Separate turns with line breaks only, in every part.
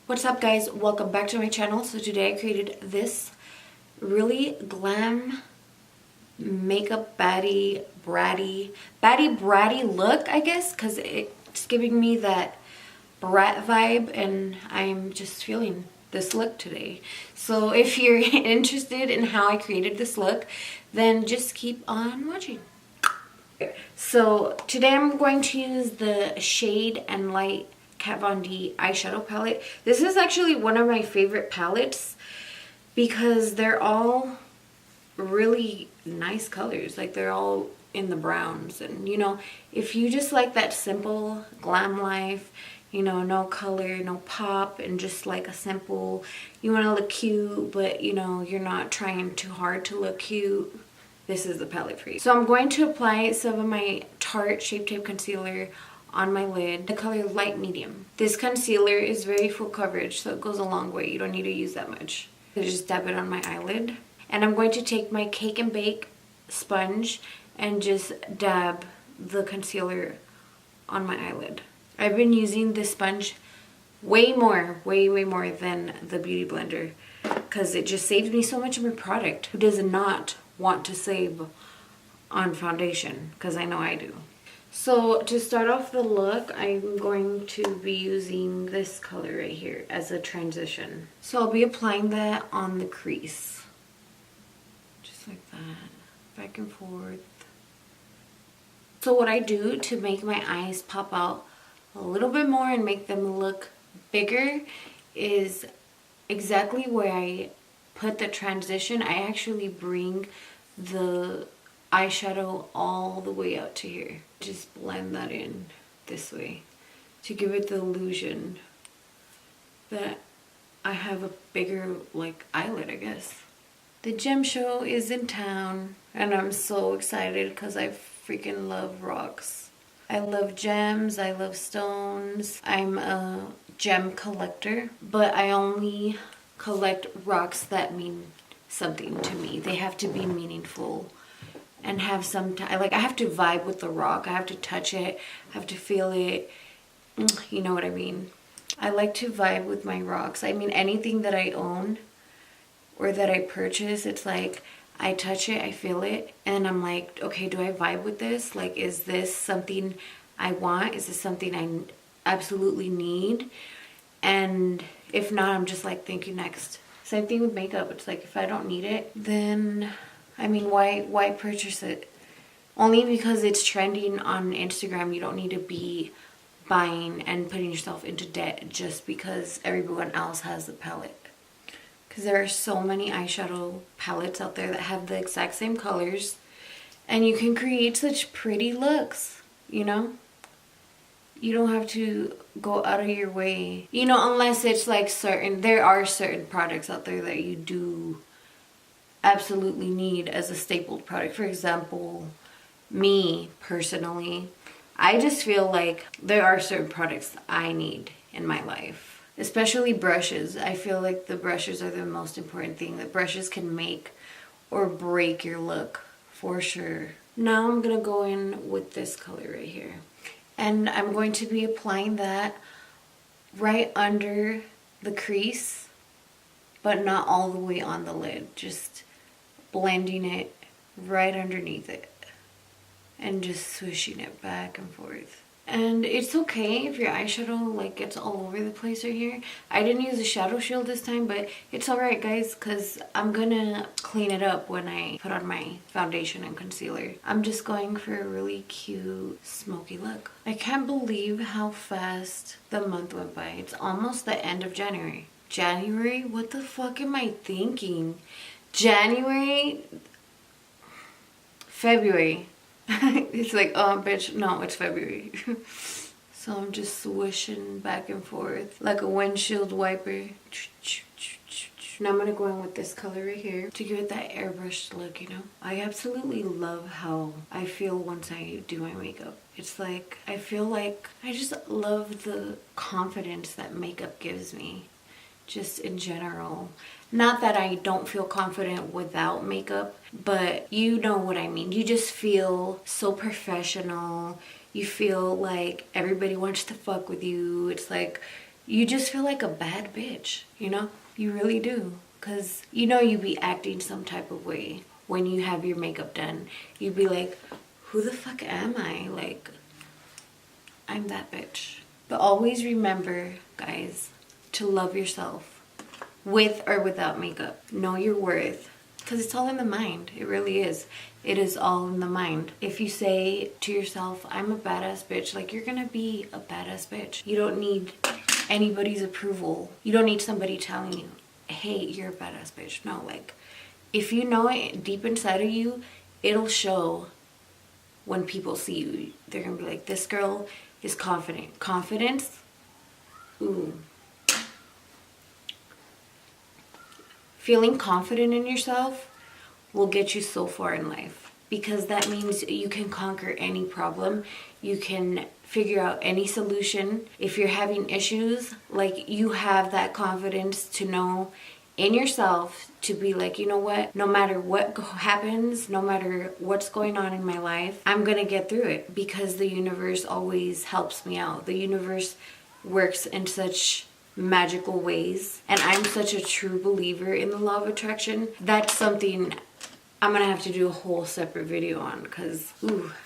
What's up guys, welcome back to my channel. So today I created this really glam makeup Baddie Bratty look, I guess, because it's giving me that brat vibe and I'm just feeling this look today. So if you're interested in how I created this look, then just keep on watching. So today I'm going to use the Shade and Light Kat Von D eyeshadow palette. This is actually one of my favorite palettes because they're all really nice colors. Like they're all in the browns, and you know, if you just like that simple glam life, you know, no color, no pop, and just like a simple, you want to look cute but you know you're not trying too hard to look cute, this is the palette for you. So I'm going to apply some of my Tarte Shape Tape Concealer on my lid, the color Light Medium. This concealer is very full coverage, so it goes a long way. You don't need to use that much. I just dab it on my eyelid. And I'm going to take my Cake and Bake sponge and just dab the concealer on my eyelid. I've been using this sponge way more than the Beauty Blender because it just saves me so much of my product. Who does not want to save on foundation? Because I know I do. So to start off the look, I'm going to be using this color right here as a transition. So I'll be applying that on the crease. Just like that, back and forth. So what I do to make my eyes pop out a little bit more and make them look bigger is exactly where I put the transition. I actually bring the eyeshadow all the way out to here. Just blend that in this way to give it the illusion that I have a bigger like eyelid, I guess. The gem show is in town and I'm so excited because I freaking love rocks. I love gems, I love stones. I'm a gem collector, but I only collect rocks that mean something to me. They have to be meaningful and have some time. Like I have to vibe with the rock. I have to touch it. I have to feel it. You know what I mean? I like to vibe with my rocks. I mean, anything that I own or that I purchase, it's like I touch it, I feel it, and I'm like, okay, do I vibe with this? Like, is this something I want? Is this something I absolutely need? And if not, I'm just like, thank you, next. Same thing with makeup. It's like if I don't need it, then I mean, why purchase it? Only because it's trending on Instagram. You don't need to be buying and putting yourself into debt just because everyone else has the palette. Because there are so many eyeshadow palettes out there that have the exact same colors, and you can create such pretty looks, you know? You don't have to go out of your way, you know, unless it's like there are certain products out there that you do absolutely need as a stapled product. For example, me personally, I just feel like there are certain products I need in my life, especially brushes. I feel like the brushes are the most important thing. The brushes can make or break your look for sure. Now I'm gonna go in with this color right here, and I'm going to be applying that right under the crease, but not all the way on the lid, just blending it right underneath it and just swishing it back and forth. And it's okay if your eyeshadow like gets all over the place right here. I didn't use a shadow shield this time, but it's alright guys, because I'm gonna clean it up when I put on my foundation and concealer. I'm just going for a really cute smoky look. I can't believe how fast the month went by. It's almost the end of January. January? What the fuck am I thinking? January, February. It's like, oh bitch, no, it's February. So I'm just swishing back and forth like a windshield wiper. Now I'm gonna go in with this color right here to give it that airbrushed look, you know? I absolutely love how I feel once I do my makeup. It's like, I feel like I just love the confidence that makeup gives me. Just in general. Not that I don't feel confident without makeup, but you know what I mean. You just feel so professional. You feel like everybody wants to fuck with you. It's like you just feel like a bad bitch, you know? You really do. Because you know you be acting some type of way when you have your makeup done. You'd be like, who the fuck am I? Like, I'm that bitch. But always remember, guys, to love yourself with or without makeup. Know your worth. Because it's all in the mind. It really is. It is all in the mind. If you say to yourself, I'm a badass bitch, like, you're gonna be a badass bitch. You don't need anybody's approval. You don't need somebody telling you, hey, you're a badass bitch. No, like, if you know it deep inside of you, it'll show when people see you. They're gonna be like, this girl is confident. Confidence? Ooh. Feeling confident in yourself will get you so far in life, because that means you can conquer any problem. You can figure out any solution. If you're having issues, like, you have that confidence to know in yourself to be like, you know what, no matter what happens, no matter what's going on in my life, I'm gonna get through it, because the universe always helps me out. The universe works in such magical ways, and I'm such a true believer in the law of attraction. That's something I'm gonna have to do a whole separate video on, because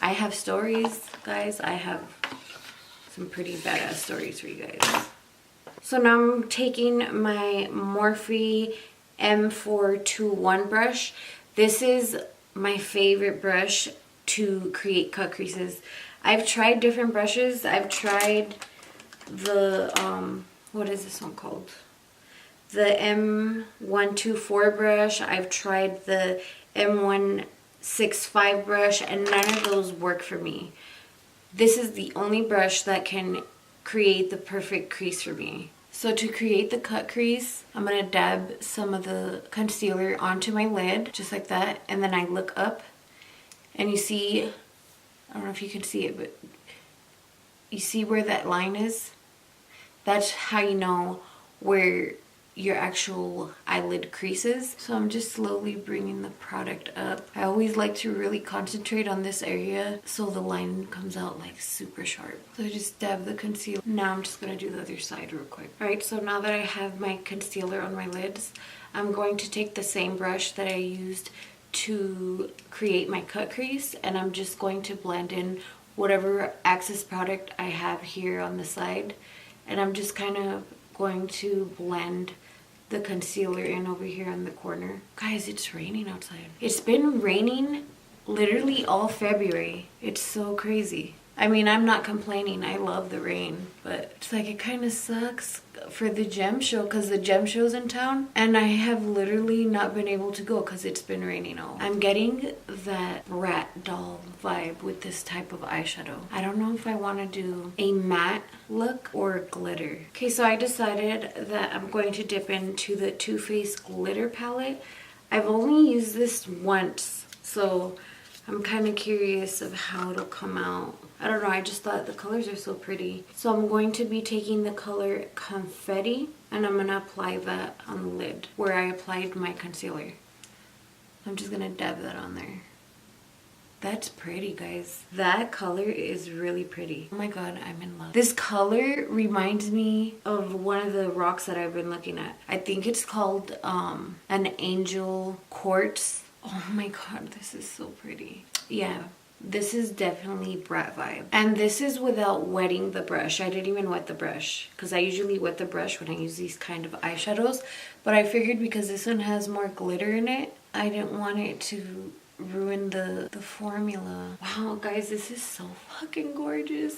I have stories, guys. I have some pretty badass stories for you guys. So now I'm taking my Morphe M421 brush. This is my favorite brush to create cut creases. I've tried different brushes. I've tried the what is this one called? The M124 brush. I've tried the M165 brush, and none of those work for me. This is the only brush that can create the perfect crease for me. So to create the cut crease, I'm gonna dab some of the concealer onto my lid, just like that, and then I look up, and you see, I don't know if you can see it, but you see where that line is? That's how you know where your actual eyelid creases. So I'm just slowly bringing the product up. I always like to really concentrate on this area so the line comes out like super sharp. So I just dab the concealer. Now I'm just gonna do the other side real quick. Alright, so now that I have my concealer on my lids, I'm going to take the same brush that I used to create my cut crease, and I'm just going to blend in whatever Access product I have here on the side. And I'm just kind of going to blend the concealer in over here in the corner. Guys, it's raining outside. It's been raining literally all February. It's so crazy. I mean, I'm not complaining. I love the rain, but it's like it kind of sucks for the gem show, because the gem show's in town, and I have literally not been able to go because it's been raining all. I'm getting that Bratty doll vibe with this type of eyeshadow. I don't know if I want to do a matte look or glitter. Okay, so I decided that I'm going to dip into the Too Faced glitter palette. I've only used this once, so I'm kind of curious of how it'll come out. I don't know, I just thought the colors are so pretty. So I'm going to be taking the color Confetti, and I'm going to apply that on the lid where I applied my concealer. I'm just going to dab that on there. That's pretty, guys. That color is really pretty. Oh my god, I'm in love. This color reminds me of one of the rocks that I've been looking at. I think it's called an Angel Quartz. Oh my god, this is so pretty. Yeah, this is definitely Brat vibe. And this is without wetting the brush. I didn't even wet the brush, because I usually wet the brush when I use these kind of eyeshadows. But I figured because this one has more glitter in it, I didn't want it to ruin the formula. Wow, guys, this is so fucking gorgeous.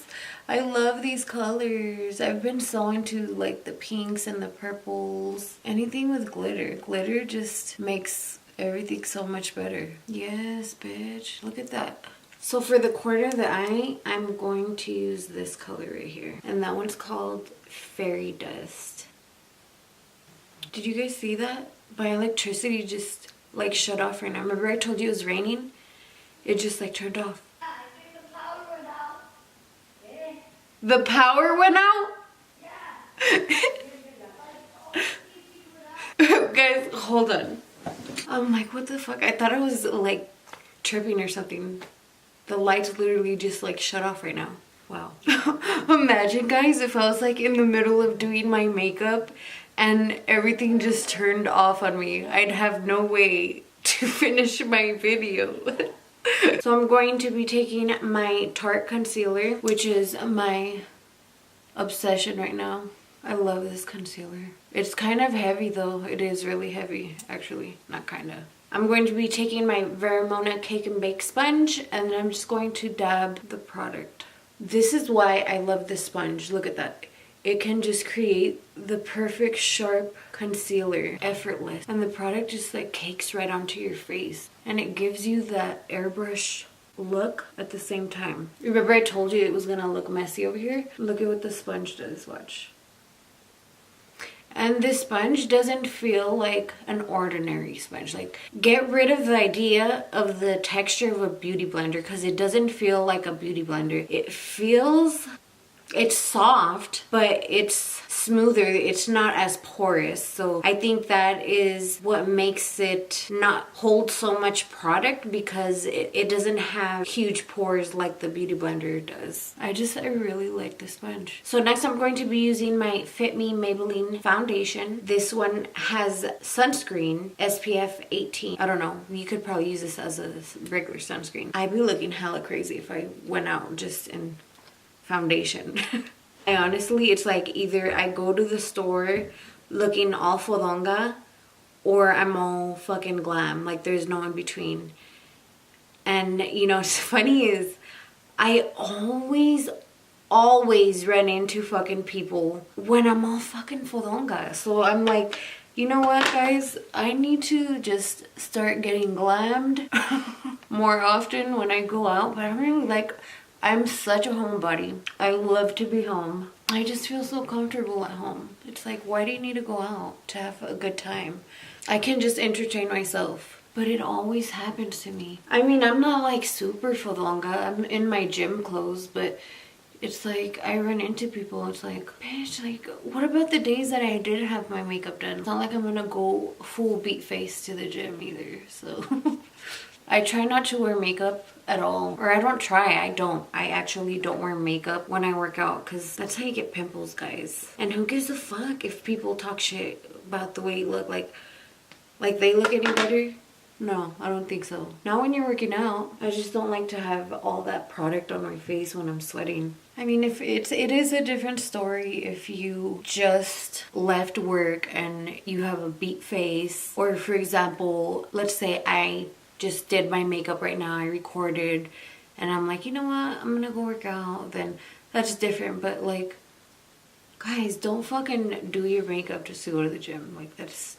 I love these colors. I've been so into like the pinks and the purples. Anything with glitter. Glitter just makes everything so much better. Yes, bitch. Look at that. So for the corner of the eye, I'm going to use this color right here. And that one's called Fairy Dust. Did you guys see that? My electricity just like shut off right now. Remember I told you it was raining? It just like turned off.
Yeah, I think the power went out. Yeah.
The power went out?
Yeah.
Guys, hold on. I'm like, what the fuck? I thought I was like tripping or something. The lights literally just like shut off right now. Wow. Imagine, guys, if I was like in the middle of doing my makeup and everything just turned off on me. I'd have no way to finish my video. So I'm going to be taking my Tarte concealer, which is my obsession right now. I love this concealer. It's kind of heavy though. It is really heavy, actually. Not kind of. I'm going to be taking my Vermona Cake and Bake sponge, and I'm just going to dab the product. This is why I love this sponge. Look at that. It can just create the perfect sharp concealer, effortless. And the product just like cakes right onto your face. And it gives you that airbrush look at the same time. Remember I told you it was gonna look messy over here? Look at what the sponge does, watch. And this sponge doesn't feel like an ordinary sponge. Like, get rid of the idea of the texture of a beauty blender, because it doesn't feel like a beauty blender. It feels, it's soft, but it's smoother. It's not as porous. So I think that is what makes it not hold so much product, because it doesn't have huge pores like the beauty blender does. I really like this sponge. So next I'm going to be using my Fit Me Maybelline foundation. This one has sunscreen, SPF 18. I don't know, you could probably use this as a regular sunscreen. I'd be looking hella crazy if I went out just in foundation. I honestly, it's like either I go to the store looking all fodonga or I'm all fucking glam. Like, there's no in between. And you know, what's funny is I always run into fucking people when I'm all fucking fodonga. So I'm like, you know what, guys? I need to just start getting glammed more often when I go out. But I'm really like, I'm such a homebody. I love to be home. I just feel so comfortable at home. It's like, why do you need to go out to have a good time? I can just entertain myself. But it always happens to me. I mean, I'm not like super fodonga. I'm in my gym clothes, but it's like I run into people. It's like, bitch, like, what about the days that I did have my makeup done? It's not like I'm gonna go full beat face to the gym either, so. I try not to wear makeup at all. Or I don't try, I actually don't wear makeup when I work out, because that's how you get pimples, guys. And who gives a fuck if people talk shit about the way you look? Like they look any better? No, I don't think so. Not when you're working out. I just don't like to have all that product on my face when I'm sweating. I mean, it is a different story if you just left work and you have a beat face. Or for example, let's say I just did my makeup right now, I recorded, and I'm like, you know what, I'm gonna go work out, then that's different. But like, guys, don't fucking do your makeup just to go to the gym. Like, that's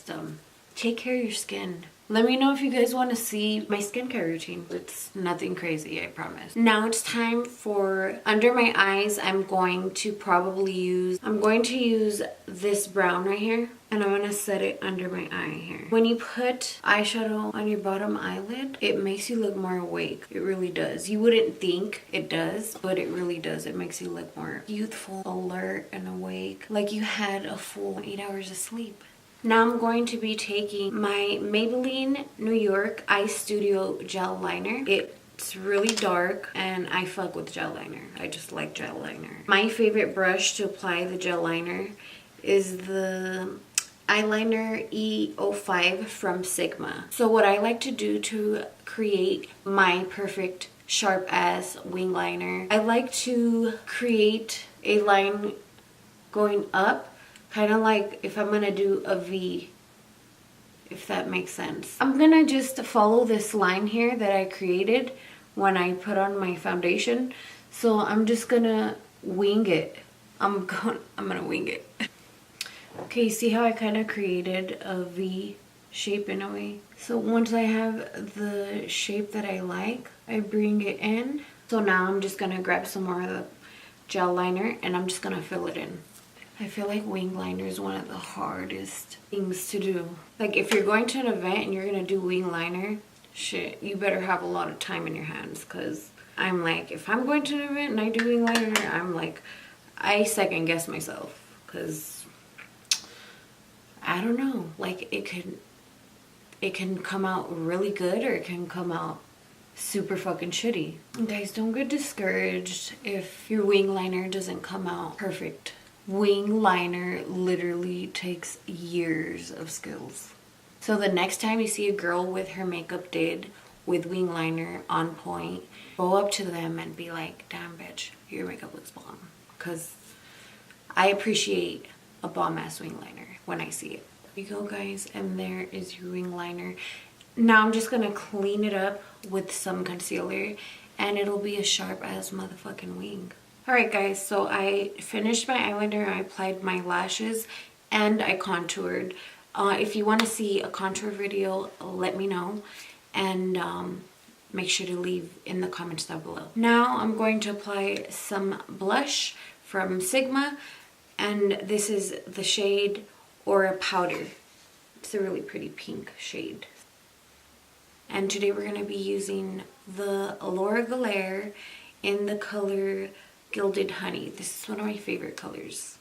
dumb. Take care of your skin. Let me know if you guys want to see my skincare routine. It's nothing crazy, I promise. Now it's time for under my eyes. I'm going to use this brown right here, and I'm going to set it under my eye here. When you put eyeshadow on your bottom eyelid, it makes you look more awake. It really does. You wouldn't think it does, but it really does. It makes you look more youthful, alert, and awake, like you had a full 8 hours of sleep. Now I'm going to be taking my Maybelline New York Eye Studio Gel Liner. It's really dark and I fuck with gel liner. I just like gel liner. My favorite brush to apply the gel liner is the eyeliner E05 from Sigma. So what I like to do to create my perfect sharp ass wing liner, I like to create a line going up, kind of like if I'm gonna do a V, if that makes sense. I'm gonna just follow this line here that I created when I put on my foundation. So I'm just gonna wing it. I'm gonna wing it. Okay, see how I kind of created a V shape in a way? So once I have the shape that I like, I bring it in. So now I'm just gonna grab some more of the gel liner and I'm just gonna fill it in. I feel like wing liner is one of the hardest things to do. Like, if you're going to an event and you're gonna do wing liner, shit, you better have a lot of time in your hands, because I'm like, if I'm going to an event and I do wing liner, I'm like, I second guess myself, because I don't know, like, it can come out really good or it can come out super fucking shitty. Guys, don't get discouraged if your wing liner doesn't come out perfect. Wing liner literally takes years of skills. So the next time you see a girl with her makeup did with wing liner on point, go up to them and be like, damn bitch, your makeup looks bomb. Because I appreciate a bomb ass wing liner when I see it. There you go, guys, and there is your wing liner. Now I'm just gonna clean it up with some concealer and it'll be a sharp as motherfucking wing. Alright guys, so I finished my eyeliner, I applied my lashes, and I contoured. If you want to see a contour video, let me know, and make sure to leave in the comments down below. Now I'm going to apply some blush from Sigma, and this is the shade Aura Powder. It's a really pretty pink shade. And today we're going to be using the Laura Geller in the color Gilded Honey. This is one of my favorite colors.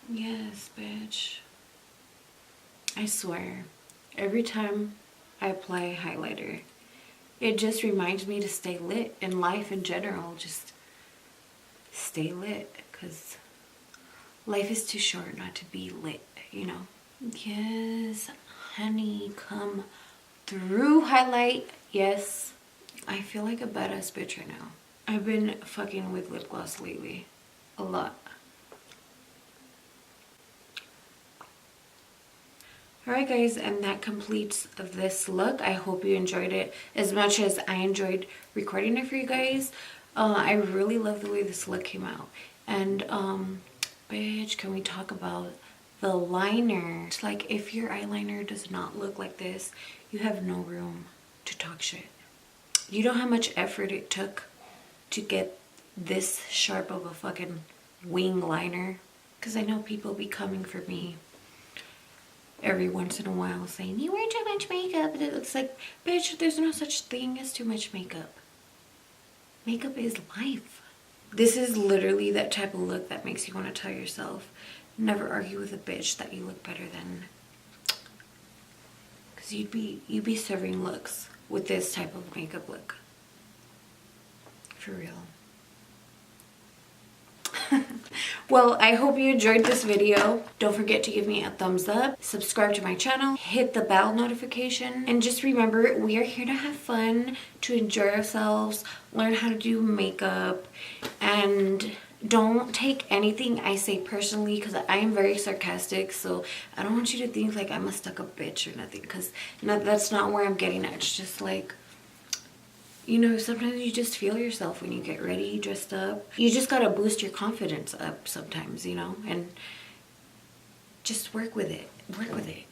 Yes, bitch. I swear, every time I apply a highlighter, it just reminds me to stay lit in life in general. Just stay lit, because life is too short not to be lit, you know? Yes, honey, come through, highlight. Yes, I feel like a badass bitch right now. I've been fucking with lip gloss lately a lot. Alright guys, and that completes this look. I hope you enjoyed it as much as I enjoyed recording it for you guys. I really love the way this look came out. And bitch, can we talk about the liner? It's like, if your eyeliner does not look like this, you have no room to talk shit. You know how much effort it took to get this sharp of a fucking wing liner? Because I know people be coming for me every once in a while saying, you wear too much makeup. And it's like, bitch, there's no such thing as too much makeup. Makeup is life. This is literally that type of look that makes you want to tell yourself, never argue with a bitch that you look better than. Because you'd be serving looks with this type of makeup look. For real. Well, I hope you enjoyed this video. Don't forget to give me a thumbs up, subscribe to my channel, hit the bell notification, and just remember, we are here to have fun, to enjoy ourselves, learn how to do makeup, and don't take anything I say personally, because I am very sarcastic, so I don't want you to think like I'm a stuck-up bitch or nothing, because that's not where I'm getting at. It's just like, you know, sometimes you just feel yourself when you get ready, dressed up. You just gotta boost your confidence up sometimes, you know, and just work with it. Work with it.